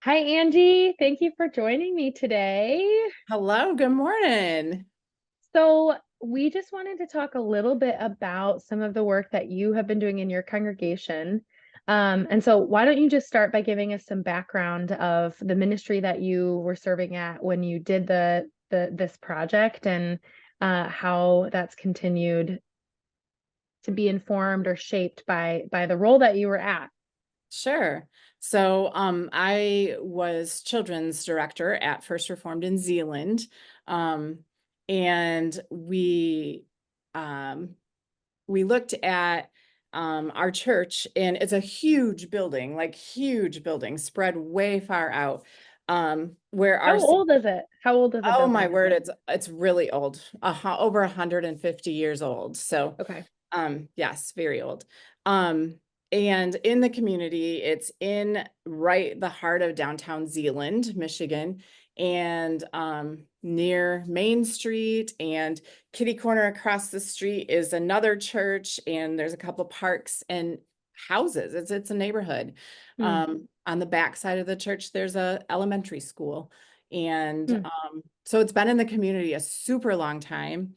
Hi, Angie. Thank you for joining me today. Hello, good morning. So, we just wanted to talk a little bit about some of the work that you have been doing in your congregation. And so, why don't you just start by giving us some background of the ministry that you were serving at when you did this project and how that's continued to be informed or shaped by the role that you were at. Sure. I was children's director at First Reformed in Zealand. Um, and um, we looked at our church, and it's a huge building, like huge building, spread way far out. Where How our old is it? How old of a Oh my building is word, it? it's really old, over 150 years old. So Okay. yes, very old. Um, and in the community, it's in right the heart of downtown Zeeland, Michigan, and near Main Street and kitty corner across the street is another church, and there's a couple parks and houses. It's a neighborhood. Hmm. On the back side of the church, there's a elementary school. And Hmm. so it's been in the community a super long time.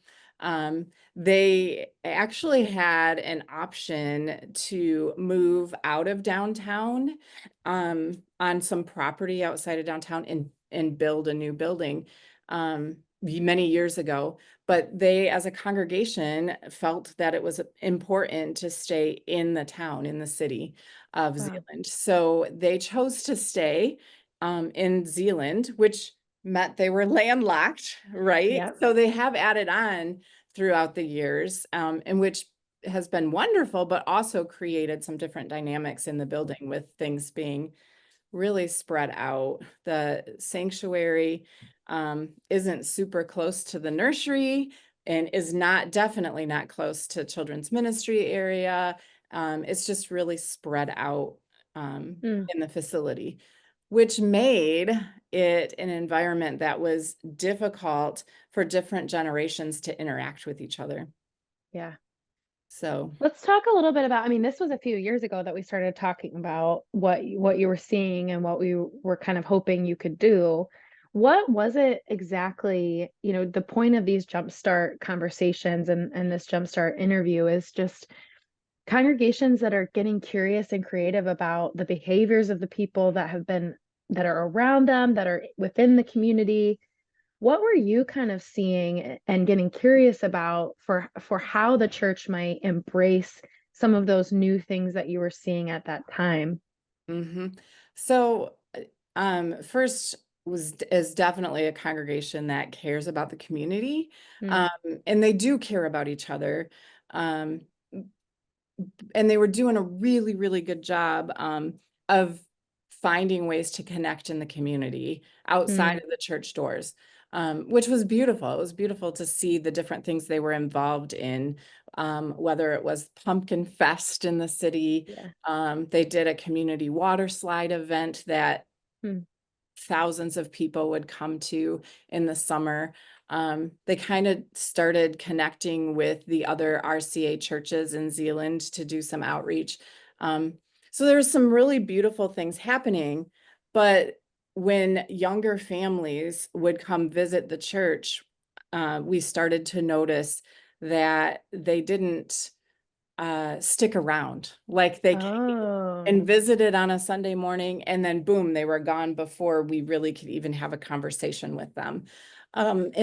They actually had an option to move out of downtown on some property outside of downtown and build a new building many years ago. But they, as a congregation, felt that it was important to stay in the town, in the city of Wow. Zealand. So they chose to stay in Zealand, which meant they were landlocked, right? Yep. So they have added on throughout the years, and which has been wonderful, but also created some different dynamics in the building with things being really spread out. The sanctuary isn't super close to the nursery and is not definitely not close to children's ministry area. It's just really spread out Mm, in the facility, which made it an environment that was difficult for different generations to interact with each other. yeah. So, Let's talk a little bit about, I mean, this was a few years ago that we started talking about what you were seeing and what we were kind of hoping you could do. What was it exactly, the point of these jumpstart conversations and this jumpstart interview is just congregations that are getting curious and creative about the behaviors of the people that are around them, that are within the community. What were you kind of seeing and getting curious about for how the church might embrace some of those new things that you were seeing at that time? mhm. So, first was is definitely a congregation that cares about the community, Mm, um, and they do care about each other. Um, and they were doing a really, really good job of finding ways to connect in the community outside mm, of the church doors, which was beautiful. It was beautiful to see the different things they were involved in, whether it was Pumpkin Fest in the city. yeah. They did a community water slide event that Mm, thousands of people would come to in the summer. They kind of started connecting with the other RCA churches in Zealand to do some outreach. Um, so there's some really beautiful things happening, but when younger families would come visit the church, we started to notice that they didn't stick around. Like they came oh, and visited on a Sunday morning, and then boom, they were gone before we really could even have a conversation with them. And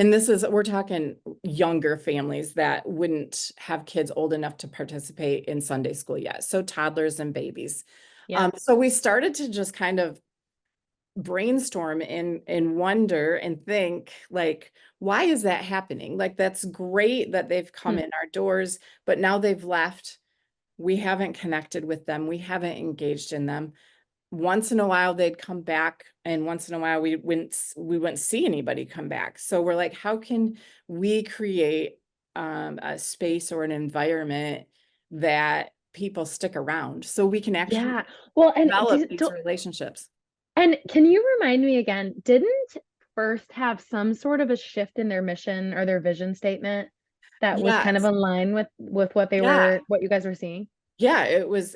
we're talking younger families that wouldn't have kids old enough to participate in Sunday school yet. So toddlers and babies. yeah. So we started to just kind of brainstorm and wonder and think like, why is that happening? Like, that's great that they've come Mm, in our doors, but now they've left. We haven't connected with them. We haven't engaged in them. Once in a while they'd come back, and once in a while we wouldn't see anybody come back. So we're like, how can we create a space or an environment that people stick around so we can actually yeah. Well, develop these relationships? and can you remind me again, didn't First have some sort of a shift in their mission or their vision statement that was kind of Yes. in line with Yeah. what you guys were seeing? Yeah, it was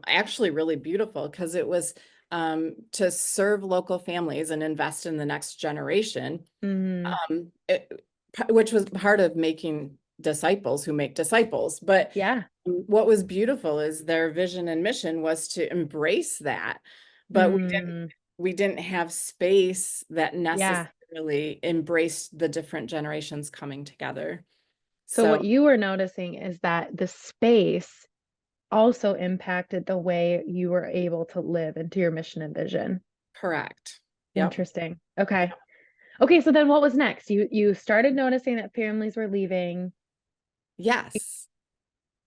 actually really beautiful because it was to serve local families and invest in the next generation, Mm, which was part of making disciples who make disciples. But yeah. what was beautiful is their vision and mission was to embrace that. But Mm, we didn't have space that yeah. necessarily embraced the different generations coming together. So So what you were noticing is that the space also impacted the way you were able to live into your mission and vision. correct. Yep. Interesting. Okay. Okay, so then what was next? You started noticing that families were leaving. Yes.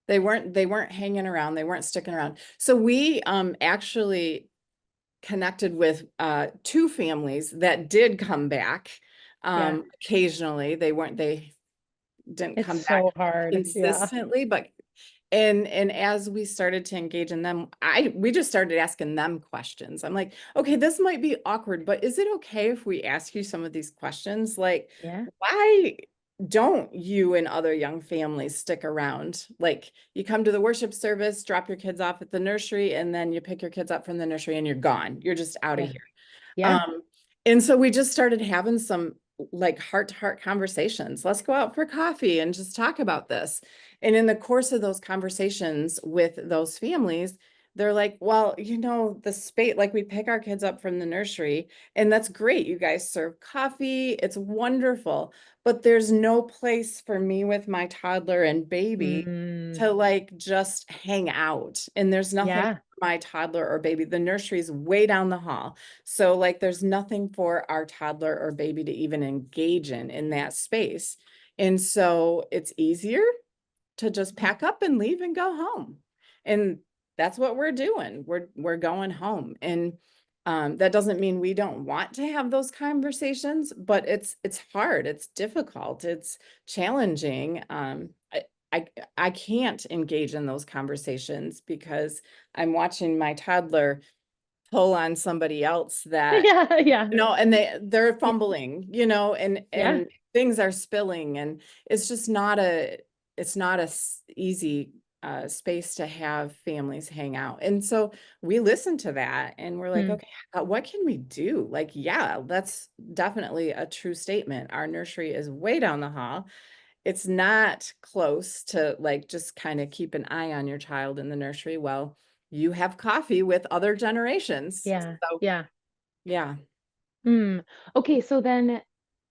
They weren't hanging around, they weren't sticking around. So we actually connected with two families that did come back Yeah. occasionally. They didn't It's come back so hard. Yeah. consistently, but and as we started to engage in them, we just started asking them questions. I'm like, okay, this might be awkward, but is it okay if we ask you some of these questions? Like, Yeah. why don't you and other young families stick around? Like, you come to the worship service, drop your kids off at the nursery, and then you pick your kids up from the nursery and you're gone. You're just out of Yeah. here. Yeah. Um, and so we just started having some like heart to heart conversations. Let's go out for coffee and just talk about this. And in the course of those conversations with those families, they're like, well, the space, like we pick our kids up from the nursery, and that's great. You guys serve coffee, it's wonderful. But there's no place for me with my toddler and baby Mm, to like just hang out. And there's nothing yeah. for my toddler or baby. The nursery's way down the hall. So like there's nothing for our toddler or baby to even engage in that space. And so it's easier to just pack up and leave and go home. And that's what we're doing. We're going home. And that doesn't mean we don't want to have those conversations, but it's hard, it's difficult, it's challenging. I I can't engage in those conversations because I'm watching my toddler pull on somebody else that Yeah. Yeah. and they're fumbling, Yeah. and things are spilling, and it's just not a easy space to have families hang out. And so we listen to that and we're like, Mm, okay, what can we do? Like, yeah, that's definitely a true statement. Our nursery is way down the hall. It's not close to like just kind of keep an eye on your child in the nursery. Well, you have coffee with other generations. yeah. So Yeah. yeah. Mm. Okay, so then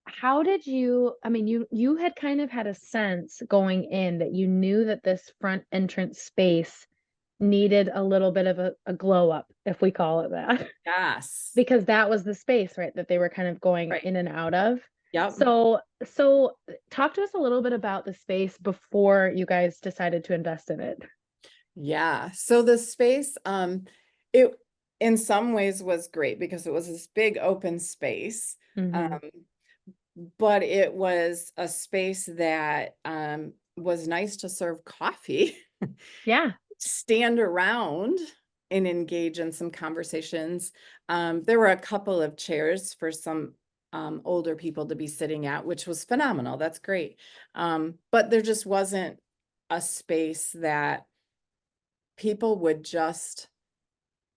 how did you, I mean, you had kind of had a sense going in that you knew that this front entrance space needed a little bit of a glow up, if we call it that. Yes. Because that was the space, right, that they were kind of going Right. in and out of. Yep. So talk to us a little bit about the space before you guys decided to invest in it. Yeah. So the space, it in some ways was great because it was this big open space. Hmm. Um, but it was a space that was nice to serve coffee, Yeah. stand around and engage in some conversations. There were a couple of chairs for some older people to be sitting at, which was phenomenal. That's great. But there just wasn't a space that people would just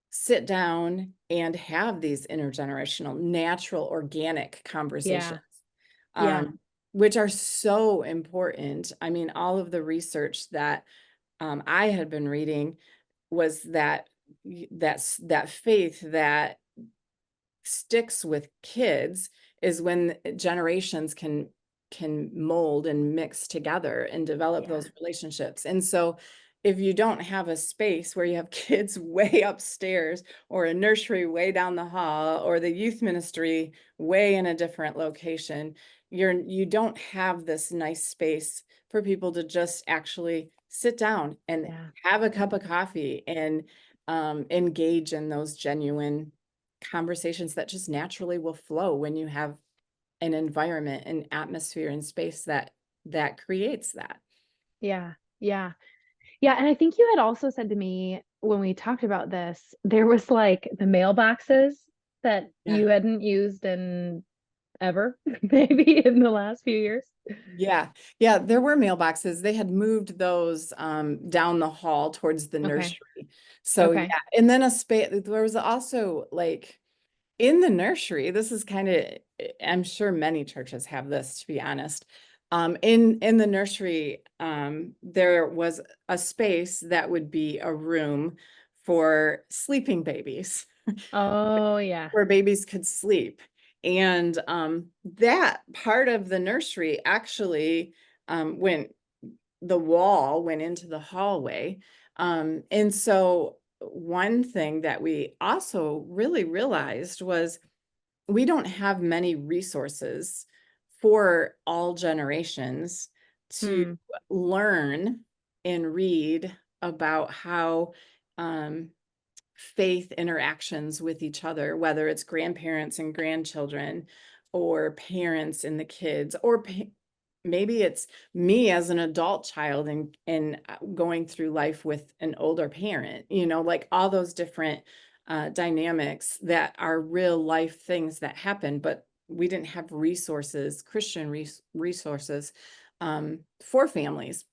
sit down and have these intergenerational, natural, organic conversations, Yeah. Yeah. um, which are so important. I mean, all of the research that I had been reading was that faith that sticks with kids is when generations can mold and mix together and develop Yeah. those relationships. And so if you don't have a space where you have kids way upstairs or a nursery way down the hall or the youth ministry way in a different location, you don't have this nice space for people to just actually sit down and Yeah. have a cup of coffee and engage in those genuine conversations that just naturally will flow when you have an environment and atmosphere and space that creates that. Yeah. Yeah. Yeah, and I think you had also said to me when we talked about this, there was like the mailboxes that Yeah. you hadn't used in ever, maybe in the last few years. Yeah. Yeah, there were mailboxes. They had moved those down the hall towards the Okay. nursery. So yeah, Okay. and then a space there was also like in the nursery, this is kind of, I'm sure many churches have this, to be honest. In the nursery, there was a space that would be a room for sleeping babies, Oh yeah. where babies could sleep. And that part of the nursery actually went, the wall went into the hallway. And so one thing that we also really realized was we don't have many resources for all generations to Hmm. learn and read about how um, faith interactions with each other, whether it's grandparents and grandchildren, or parents and the kids, or maybe it's me as an adult child and going through life with an older parent, like all those different dynamics that are real life things that happen, but we didn't have resources, Christian resources for families.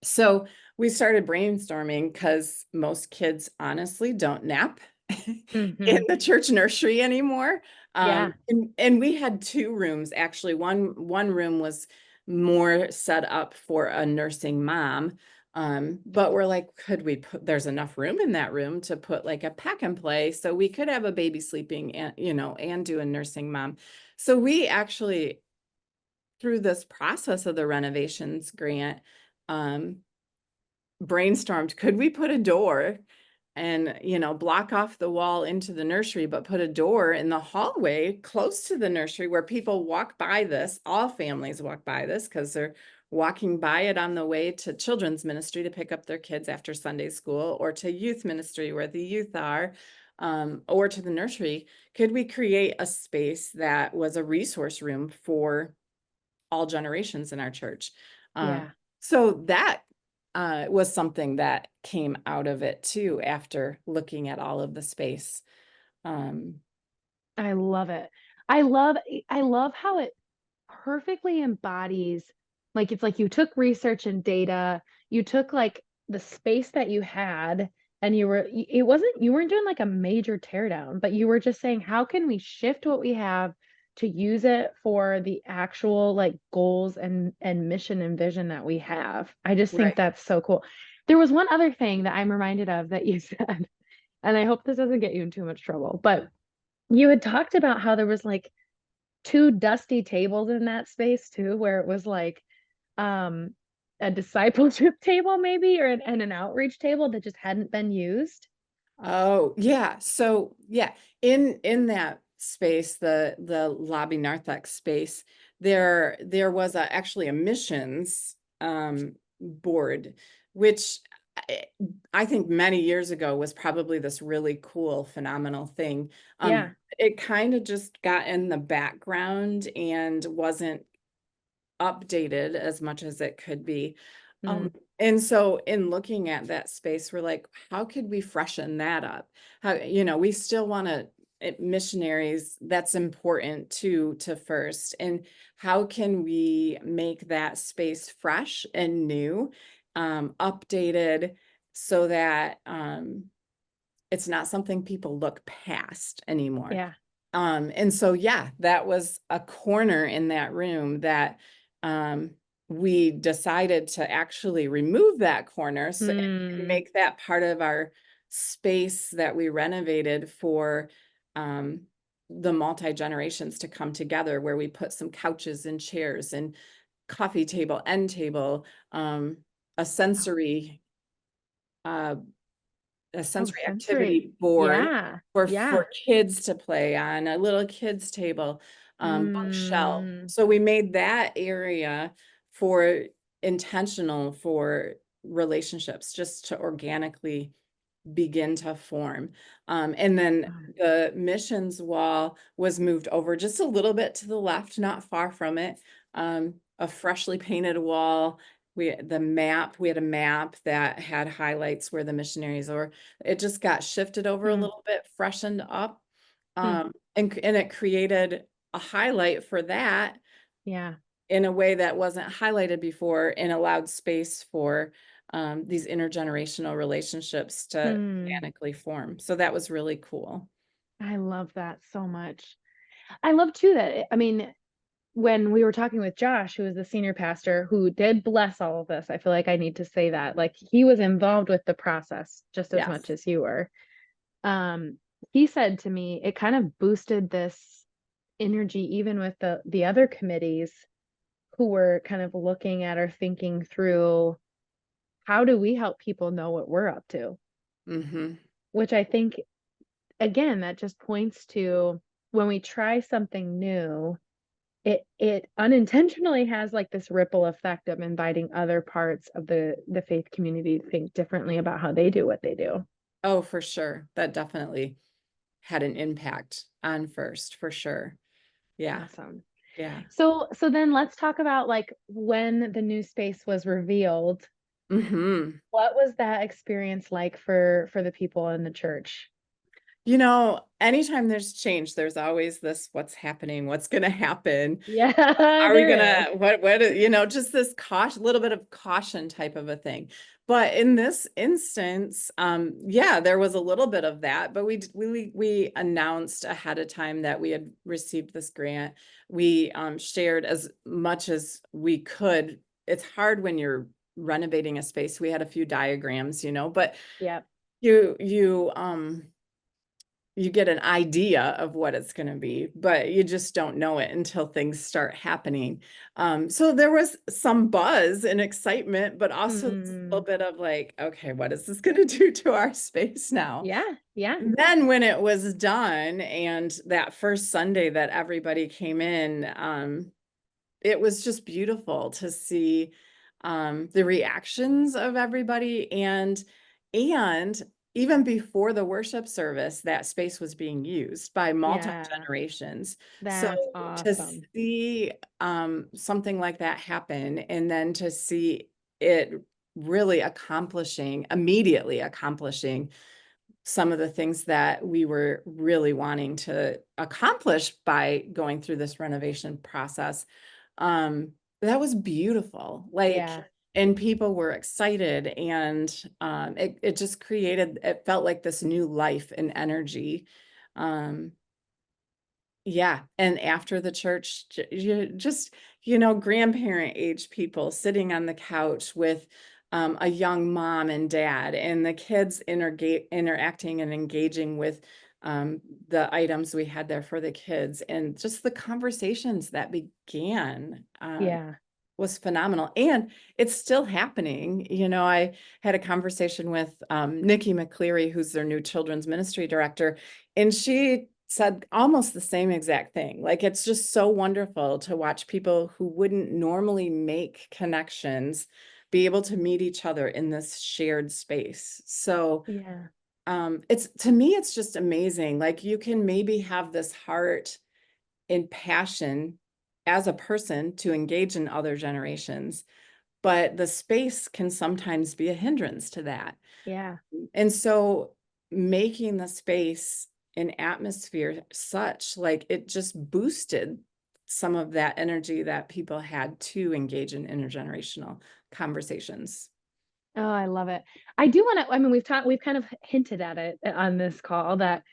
So we started brainstorming because most kids honestly don't nap in Hmm. the church nursery anymore. Yeah. And we had two rooms actually. One room was more set up for a nursing mom. But we're like, could we put, there's enough room in that room to put like a pack and play so we could have a baby sleeping and and do a nursing mom. So we actually, through this process of the renovations grant, um, brainstormed, could we put a door and, block off the wall into the nursery, but put a door in the hallway close to the nursery where people walk by this, all families walk by this because they're walking by it on the way to children's ministry to pick up their kids after Sunday school, or to youth ministry where the youth are, or to the nursery. Could we create a space that was a resource room for all generations in our church? Um, Yeah. so that was something that came out of it too, after looking at all of the space. Um, I love it. I love how it perfectly embodies, like it's like you took research and data, you took like the space that you had, and it wasn't, you weren't doing like a major tear down, but you were just saying, how can we shift what we have to use it for the actual like goals and mission and vision that we have. I just think right. that's so cool. There was one other thing that I'm reminded of that you said, and I hope this doesn't get you in too much trouble, but you had talked about how there was like two dusty tables in that space too, where it was like um a discipleship table maybe, and an outreach table that just hadn't been used. Oh, yeah. So yeah, in that space, the lobby narthex space, there was actually a missions board, which I, I think many years ago was probably this really cool, phenomenal thing. Yeah. It kind of just got in the background and wasn't updated as much as it could be. Um, Mm, and so in looking at that space, we're like, how could we freshen that up? How, we still want to, missionaries, that's important to first. And how can we make that space fresh and new, updated, so that it's not something people look past anymore. yeah. And so, yeah, that was a corner in that room that um, we decided to actually remove that corner, and Hmm. make that part of our space that we renovated for um, the multi-generations to come together, where we put some couches and chairs and coffee table, end table, a Oh, uh, a oh, sensory sensory. activity board Yeah. for Yeah. kids to play on, a little kids table, bookshelf. Mm. So we made that area for intentional for relationships, just to organically begin to form. And then Um, the missions wall was moved over just a little bit to the left, not far from it. A freshly painted wall. We had a map that had highlights where the missionaries were. It just got shifted over a mm, little bit, freshened up. mm. And it created a highlight for that Yeah. in a way that wasn't highlighted before, and allowed space for these intergenerational relationships to Hmm. organically form. So that was really cool. I love that so much. I love too that, I mean, when we were talking with Josh, who was the senior pastor who did bless all of this, I feel like I need to say that. Like he was involved with the process just as much Yes. as you were. Um, he said to me, it kind of boosted this energy even with the other committees who were kind of looking at or thinking through how do we help people know what we're up to? Mm-hmm. Which I think again, that just points to when we try something new, it unintentionally has like this ripple effect of inviting other parts of the faith community to think differently about how they do what they do. Oh, for sure. That definitely had an impact on First, for sure. Yeah. Awesome. Yeah. So then let's talk about like when the new space was revealed. Hmm. What was that experience like for the people in the church? You know, anytime there's change, there's always this, what's happening? What's going to happen? Yeah, Are we there is. gonna, just this caution, little bit of caution type of a thing. But in this instance, yeah, there was a little bit of that, but we announced ahead of time that we had received this grant. We shared as much as we could. It's hard when you're renovating a space. We had a few diagrams, but Yep. you you get an idea of what it's going to be, but you just don't know it until things start happening. So there was some buzz and excitement, but also this little Mm, bit of like, okay, what is this going to do to our space now? yeah, yeah, Then when it was done, and that first Sunday that everybody came in, it was just beautiful to see the reactions of everybody, and even before the worship service, that space was being used by multi yeah. generations. So That's to awesome. see something like that happen, and then to see it really immediately accomplishing some of the things that we were really wanting to accomplish by going through this renovation process, um, that was beautiful. Like, Yeah. and people were excited, and it just it felt like this new life and energy. Um, yeah. And after the church, you just, grandparent age people sitting on the couch with a young mom and dad, and the kids interacting and engaging with the items we had there for the kids, and just the conversations that began Yeah. was phenomenal. And it's still happening. I had a conversation with Nikki McCleary, who's their new children's ministry director, and she said almost the same exact thing. Like, it's just so wonderful to watch people who wouldn't normally make connections be able to meet each other in this shared space. So Yeah. it's, to me, it's just amazing. Like, you can maybe have this heart and passion as a person to engage in other generations, but the space can sometimes be a hindrance to that. Yeah. And so making the space an atmosphere such, like, it just boosted some of that energy that people had to engage in intergenerational conversations. Oh, I love it. I do want to, I mean, we've kind of hinted at it on this call that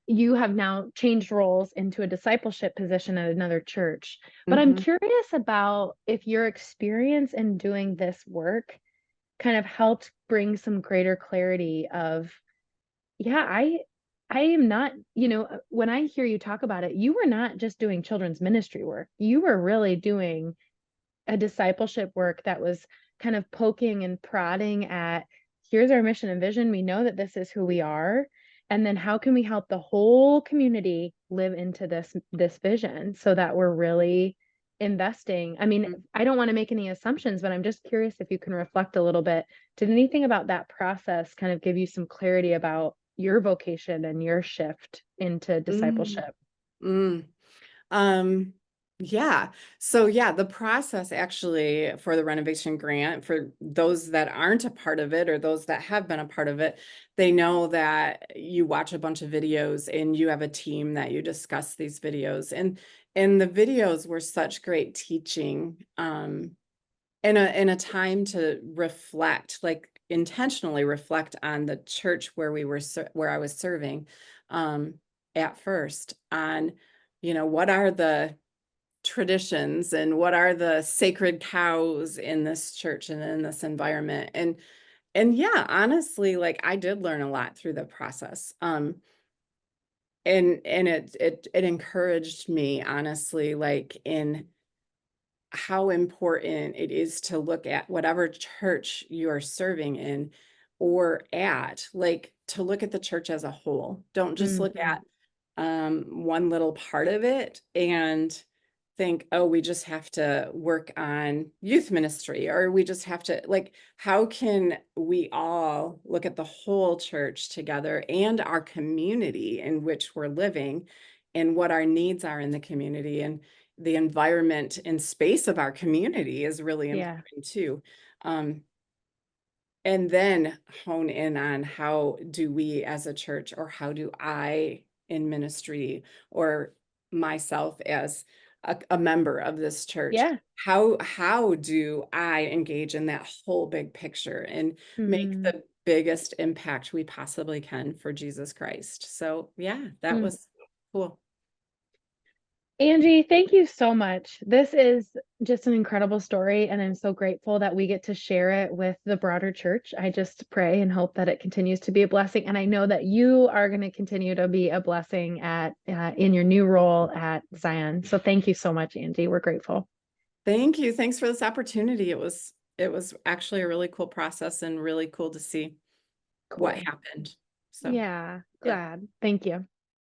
you have now changed roles into a discipleship position at another church. But I'm Mhm. curious about if your experience in doing this work kind of helped bring some greater clarity of, yeah, I am not, when I hear you talk about it, you were not just doing children's ministry work. You were really doing a discipleship work that was kind of poking and prodding at here's our mission and vision. We know that this is who we are. And then how can we help the whole community live into this vision so that we're really investing? I mean, I don't want to make any assumptions, but I'm just curious if you can reflect a little bit. Did anything about that process kind of give you some clarity about your vocation and your shift into Mm, discipleship? mm. Yeah. So yeah, the process actually for the renovation grant, for those that aren't a part of it or those that have been a part of it, they know that you watch a bunch of videos and you have a team that you discuss these videos. And the videos were such great teaching in a time to reflect, like intentionally reflect on the church where where I was serving um at first on, what are the traditions and what are the sacred cows in this church and in this environment. And yeah, honestly, like I did learn a lot through the process. And it encouraged me, honestly, like in how important it is to look at whatever church you're serving in or at, like to look at the church as a whole. Don't just look Hmm. at one little part of it and think, oh, we just have to work on youth ministry, or we just have to, like, how can we all look at the whole church together and our community in which we're living and what our needs are in the community, and the environment and space of our community is really Yeah. important too. Um, and then hone in on how do we as a church, or how do I in ministry, or myself as a member of this church, Yeah. how do I engage in that whole big picture and make Hmm. the biggest impact we possibly can for Jesus Christ. So yeah, that Hmm. was cool. Angie, thank you so much. This is just an incredible story, and I'm so grateful that we get to share it with the broader church. I just pray and hope that it continues to be a blessing, and I know that you are going to continue to be a blessing at in your new role at Zion. So thank you so much, Angie. We're grateful. Thank you. Thanks for this opportunity. It was actually a really cool process and really cool to see what Cool. happened. So Yeah, yeah. glad. Thank you.